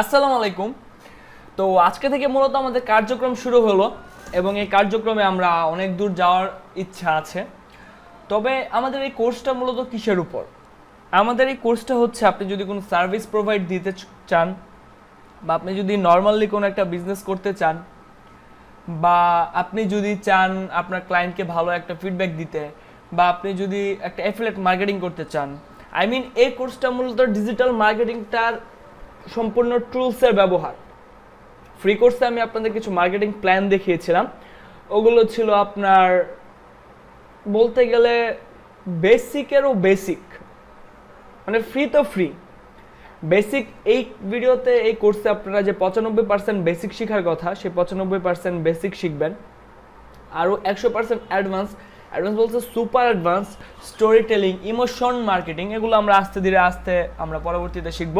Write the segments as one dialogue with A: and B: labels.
A: আসসালামু আলাইকুম। তো আজকে থেকে মূলত আমাদের কার্যক্রম শুরু হলো এবং এই কার্যক্রমে আমরা অনেক দূর যাওয়ার ইচ্ছা আছে। তবে আমাদের এই কোর্সটা মূলত কিসের উপর? আমাদের এই কোর্সটা হচ্ছে আপনি যদি কোনো সার্ভিস প্রোভাইড দিতে চান, বা আপনি যদি নর্মালি কোনো একটা বিজনেস করতে চান, বা আপনি যদি চান আপনার ক্লায়েন্টকে ভালো একটা ফিডব্যাক দিতে, বা আপনি যদি একটা অ্যাফিলিয়েট মার্কেটিং করতে চান, এই কোর্সটা মূলত ডিজিটাল মার্কেটিংটার সম্পূর্ণ টুলসের ব্যবহার। ফ্রি কোর্সে আমি আপনাদের কিছু মার্কেটিং প্ল্যান দেখিয়েছিলাম, ওগুলো ছিল আপনার বলতে গেলে বেসিকেরও বেসিক, মানে ফ্রি তো ফ্রি বেসিক। এই ভিডিওতে এই কোর্সে আপনারা যে 95% বেসিক শেখার কথা, সেই 95% বেসিক শিখবেন। আরও 100% অ্যাডভান্স বলছে super advance story telling, emotion marketing, এগুলো আমরা আস্তে ধীরে আমরা পরবর্তীতে শিখব।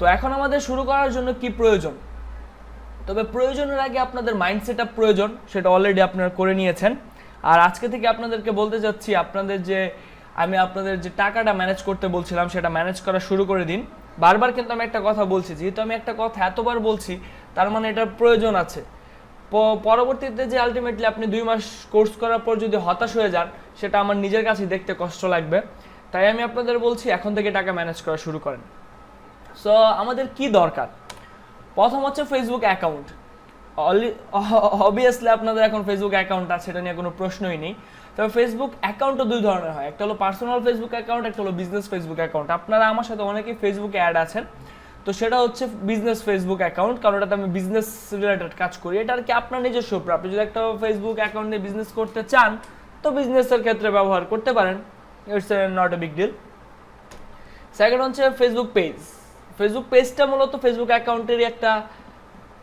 A: তো এখন আমাদের শুরু করার জন্য কি প্রয়োজন? তবে প্রয়োজনের আগে আপনাদের মাইন্ডসেট আপ প্রয়োজন, সেটা অলরেডি আপনারা করে নিয়েছেন। আর আজকে থেকে আপনাদেরকে বলতে চাচ্ছি, আমি আপনাদের যে টাকাটা ম্যানেজ করতে বলছিলাম সেটা ম্যানেজ করা শুরু করে দিন। বারবার কিন্তু আমি একটা কথা বলছি, যেহেতু আমি একটা কথা এতবার বলছি তার মানে এটার প্রয়োজন আছে। পরবর্তীতে যে আলটিমেটলি আপনি 2 মাস কোর্স করার পর যদি হতাশ হয়ে যান, সেটা আমার নিজের কাছে দেখতে কষ্ট লাগবে। তাই আমি আপনাদের বলছি এখন থেকে টাকা ম্যানেজ করা শুরু করেন। সো আমাদের কি দরকার? প্রথম হচ্ছে ফেসবুক অ্যাকাউন্ট। অবভিয়াসলি আপনাদের এখন ফেসবুক অ্যাকাউন্ট আছে, এটা নিয়ে কোনো প্রশ্নই নেই। তবে ফেসবুক অ্যাকাউন্টও দুই ধরনের হয়, একটা হলো পার্সোনাল ফেসবুক অ্যাকাউন্ট, একটা হলো বিজনেস ফেসবুক অ্যাকাউন্ট। আপনারা আমার সাথে অনেকেই ফেসবুকে অ্যাড আছেন, তো সেটা হচ্ছে বিজনেস ফেসবুক অ্যাকাউন্ট, কারণ এটাতে আমি বিজনেস রিলেটেড কাজ করি। এটা আর কি আপনার নিজস্ব উপর, আপনি যদি একটা ফেসবুক অ্যাকাউন্ট দিয়ে বিজনেস করতে চান তো বিজনেসের ক্ষেত্রে ব্যবহার করতে পারেন, it's not a big deal. Second হচ্ছে ফেসবুক পেজ। ফেসবুক পেজটা মূলত ফেসবুক অ্যাকাউন্টেরই একটা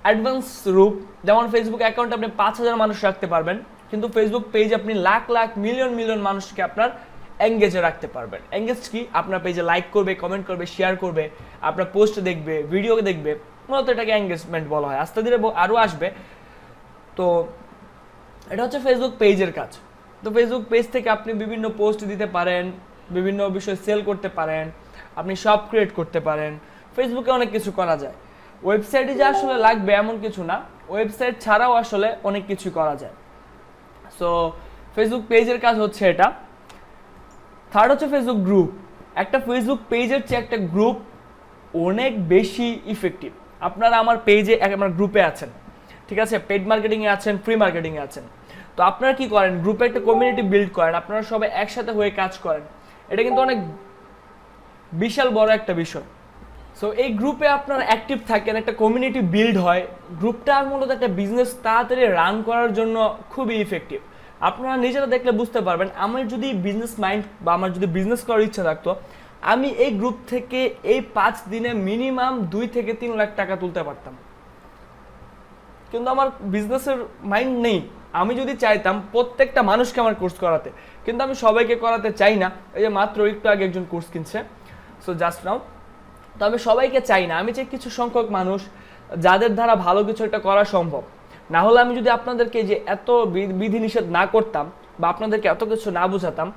A: অ্যাডভান্স রূপ। যেমন ফেসবুক অ্যাকাউন্টে আপনি 5,000 মানুষ রাখতে পারবেন, কিন্তু ফেসবুক পেজ আপনি লাখ লাখ মিলিয়ন মানুষকে আপনার এঙ্গেজে রাখতে পারবেন। এঙ্গেজ কি? আপনার পেজে লাইক করবে, কমেন্ট করবে, শেয়ার করবে, আপনার পোস্ট দেখবে, ভিডিও দেখবে, মূলত এটাকে এঙ্গেজমেন্ট বলা হয়। আস্তে ধীরে আরও আসবে। তো এটা হচ্ছে ফেসবুক পেজের কাজ। তো ফেসবুক পেজ থেকে আপনি বিভিন্ন পোস্ট দিতে পারেন, বিভিন্ন বিষয় সেল করতে পারেন, আপনি শপ ক্রিয়েট করতে পারেন। ফেসবুকে অনেক কিছু করা যায়। ওয়েবসাইটে যে আসলে লাগবে এমন কিছু না, ওয়েবসাইট ছাড়াও আসলে অনেক কিছু করা যায়। সো ফেসবুক পেজের কাজ হচ্ছে এটা। থার্ড হচ্ছে ফেসবুক গ্রুপ। একটা ফেসবুক পেজের চেয়ে একটা গ্রুপ অনেক বেশি ইফেক্টিভ। আপনারা আমার পেজে আমার গ্রুপে আছেন, ঠিক আছে, পেড মার্কেটিংয়ে আছেন, ফ্রি মার্কেটিংয়ে আছেন। তো আপনারা কি করেন? গ্রুপে একটা কমিউনিটি বিল্ড করেন, আপনারা সবাই একসাথে হয়ে কাজ করেন। এটা কিন্তু অনেক বিশাল বড় একটা বিষয়। সো এই গ্রুপে আপনারা অ্যাক্টিভ থাকেন, একটা কমিউনিটি বিল্ড হয়। গ্রুপটা মূলত একটা বিজনেস তাড়াতাড়ি রান করার জন্য খুবই ইফেক্টিভ। আপনারা নিজেরা দেখলে বুঝতে পারবেন, আমার যদি বিজনেস মাইন্ড বা আমার যদি বিজনেস করার ইচ্ছা থাকতো, আমি এই গ্রুপ থেকে এই 5 দিনে মিনিমাম 2 থেকে 3 লাখ টাকা তুলতে পারতাম। কিন্তু আমার বিজনেসের মাইন্ড নেই। আমি যদি চাইতাম প্রত্যেকটা মানুষকে আমার কোর্স করাতে, কিন্তু আমি সবাইকে করাতে চাই না। এই যে মাত্র একটু আগে একজন কোর্স কিনছে, সো জাস্ট নাও। তো আমি সবাইকে চাই না, আমি চাই কিছু সংখ্যক মানুষ যাদের দ্বারা ভালো কিছু একটা করা সম্ভব। না হলে আমি যদি আপনাদেরকে যে এত বিধিনিষেধ না করতাম বা আপনাদেরকে এত কিছু না বোঝাতাম,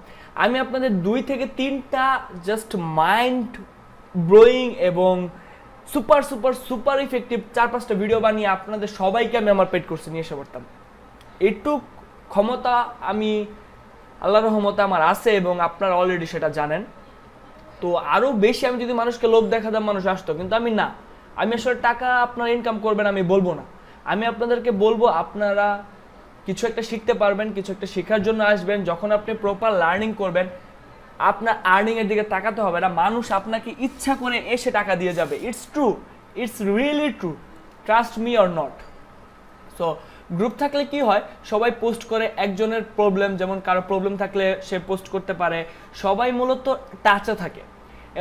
A: আমি আপনাদের 2 থেকে 3টা জাস্ট মাইন্ড ব্লোয়িং এবং সুপার সুপার সুপার ইফেক্টিভ 4-5টা ভিডিও বানিয়ে আপনাদের সবাইকে আমি আমার পেড কোর্সে নিয়ে এসে পড়তাম। একটু ক্ষমতা আমি আল্লাহর রহমতে আমার আছে এবং আপনারা অলরেডি সেটা জানেন। তো আরও বেশি আমি যদি মানুষকে লোভ দেখাতাম, মানুষ আসতো, কিন্তু আমি না। আমি আসলে টাকা আপনারা ইনকাম করবেন আমি বলবো না, আমি আপনাদেরকে বলবো আপনারা কিছু একটা শিখতে পারবেন, কিছু একটা শেখার জন্য আসবেন। যখন আপনি প্রপার লার্নিং করবেন, আপনার আর্নিংয়ের দিকে তাকাতে হবে না, মানুষ আপনাকে ইচ্ছা করে এসে টাকা দিয়ে যাবে। It's true, it's really true, trust me or not. So group থাকলে কি হয়, সবাই পোস্ট করে, একজনের প্রবলেম, যেমন কারো প্রবলেম থাকলে সে পোস্ট করতে পারে, সবাই মূলত টাচে থাকে।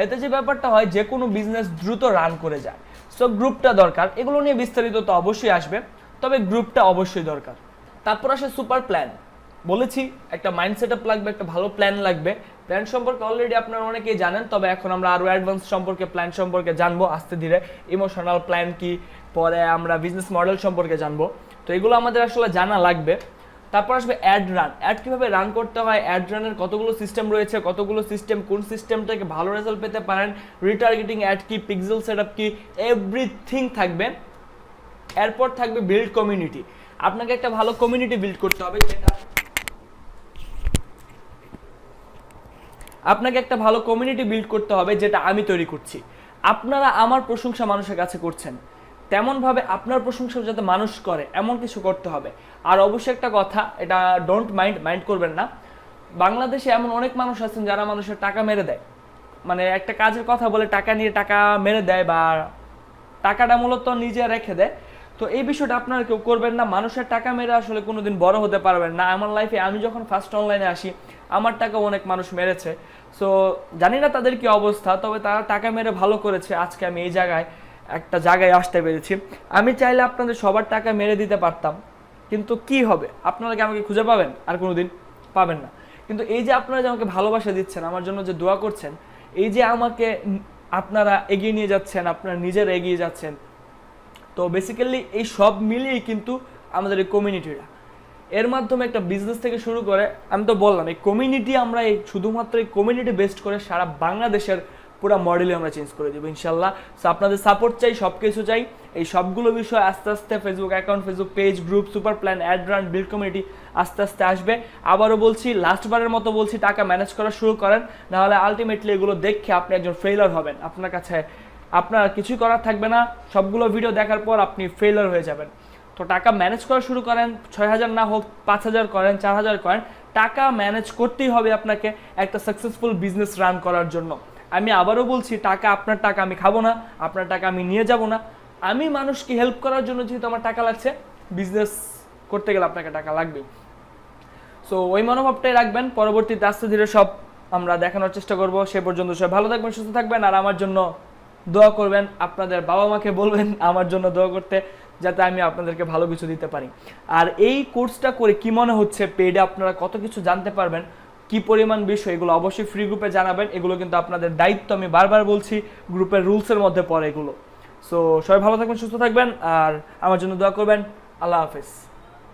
A: এতে যে ব্যাপারটা হয়, যে কোনো বিজনেস দ্রুত রান করে যায়। সো গ্রুপটা দরকার। এগুলো নিয়ে বিস্তারিত তো অবশ্যই আসবে, তবে গ্রুপটা অবশ্যই দরকার। তারপর আসে সুপার প্ল্যান। বলেছি একটা মাইন্ড সেট আপ লাগবে, একটা ভালো প্ল্যান লাগবে। প্ল্যান সম্পর্কে অলরেডি আপনারা অনেকেই জানেন, তবে এখন আমরা আরও অ্যাডভান্স সম্পর্কে, প্ল্যান সম্পর্কে জানবো আস্তে ধীরে। ইমোশনাল প্ল্যান কি, পরে আমরা বিজনেস মডেল সম্পর্কে জানবো। তো এগুলো আমাদের আসলে জানা লাগবে। তারপর আসবে অ্যাড রান। অ্যাড কীভাবে রান করতে হয়, অ্যাড রানের কতগুলো সিস্টেম রয়েছে, কতগুলো সিস্টেম, কোন সিস্টেমটাকে ভালো রেজাল্ট পেতে পারেন, রিটার্গেটিং অ্যাড কি, পিক্সেল সেটআপ কি, এভরিথিং থাকবে। এরপর থাকবে বিল্ড কমিউনিটি। আপনাকে একটা ভালো কমিউনিটি বিল্ড করতে হবে, যেটা আপনাকে একটা ভালো কমিউনিটি বিল্ড করতে হবে যেটা আমি তৈরি করছি। আপনারা আমার প্রশংসা মানুষের কাছে করছেন, তেমনভাবে আপনার প্রশংসা যাতে মানুষ করে এমন কিছু করতে হবে। আর অবশ্যই একটা কথা, এটা ডোন্ট মাইন্ড করবেন না, বাংলাদেশে এমন অনেক মানুষ আছেন যারা মানুষের টাকা মেরে দেয়, মানে একটা কাজের কথা বলে টাকা নিয়ে টাকা মেরে দেয়, বা টাকাটা মূলত নিজে রেখে দেয়। তো এই বিষয়টা আপনারা কেউ করবেন না। মানুষের টাকা মেরে আসলে কোনোদিন বড় হতে পারবেন না। আমার লাইফে আমি যখন ফার্স্ট অনলাইনে আসি, আমার টাকা অনেক মানুষ মেরেছে। সো জানি না তাদের কি অবস্থা, তবে তারা টাকা মেরে ভালো করেছে, আজকে আমি এই একটা জায়গায় আসতে পেরেছি। আমি চাইলে আপনাদের সবার টাকা মেরে দিতে পারতাম, কিন্তু কি হবে, আপনারা কি আমাকে খুঁজে পাবেন? আর কোনোদিন পাবেন না। কিন্তু এই যে আপনারা যে আমাকে ভালোবাসা দিচ্ছেন, আমার জন্য যে দোয়া করছেন, এই যে আমাকে আপনারা এগিয়ে নিয়ে যাচ্ছেন, আপনারা নিজেরা এগিয়ে যাচ্ছেন, তো বেসিক্যালি এই সব মিলিয়েই কিন্তু আমাদের এই কমিউনিটিটা, এর মাধ্যমে একটা বিজনেস থেকে শুরু করে, আমি তো বললাম এই কমিউনিটি, আমরা এই শুধুমাত্র এই কমিউনিটি বেস্ট করে সারা বাংলাদেশের পুরো মডেলে আমরা চেঞ্জ করে দেবো ইনশাল্লাহ। সো আপনাদের সাপোর্ট চাই, সব কিছু চাই। এই সবগুলো বিষয় আস্তে আস্তে Facebook account, Facebook page, group, super plan, add run, build community আস্তে আস্তে আসবে। আবারও বলছি, লাস্টবারের মতো বলছি, টাকা ম্যানেজ করা শুরু করেন, নাহলে আলটিমেটলি এগুলো দেখে আপনি একজন ফেইলার হবেন। আপনার কাছে আপনার কিছুই করার থাকবে না, সবগুলো ভিডিও দেখার পর আপনি ফেইলার হয়ে যাবেন। তো টাকা ম্যানেজ করা শুরু করেন, 6,000 না হোক 5,000 করেন, 4,000 করেন, টাকা ম্যানেজ করতেই হবে আপনাকে একটা সাকসেসফুল বিজনেস রান করার জন্য। আমি আবারও বলছি, টাকা আপনার টাকা আমি খাবো না, আপনার টাকা আমি নিয়ে যাব না। আমি মানুষকে হেল্প করার জন্য যেহেতু আমার টাকা লাগছে, বিজনেস করতে গেলে আপনাকে টাকা লাগবে। সো ওই মনোভাবটাই রাখবেন। পরবর্তীতে আস্তে ধীরে সব আমরা দেখানোর চেষ্টা করব। সে পর্যন্ত সবাই ভালো থাকবেন, সুস্থ থাকবেন, আর আমার জন্য দোয়া করবেন। আপনাদের বাবা মাকে বলবেন আমার জন্য দোয়া করতে, যাতে আমি আপনাদেরকে ভালো কিছু দিতে পারি। আর এই কোর্সটা করে কি মনে হচ্ছে, পেডে আপনারা কত কিছু জানতে পারবেন, কি পরিমাণ বিষয়, এগুলো অবশ্যই ফ্রি গ্রুপে জানাবেন। এগুলো কিন্তু আপনাদের দায়িত্ব, আমি বারবার বলছি, গ্রুপের রুলসের মধ্যে পড়ে এগুলো। সো সবাই ভালো থাকবেন, সুস্থ থাকবেন, আর আমার জন্য দোয়া করবেন। আল্লাহ হাফেজ।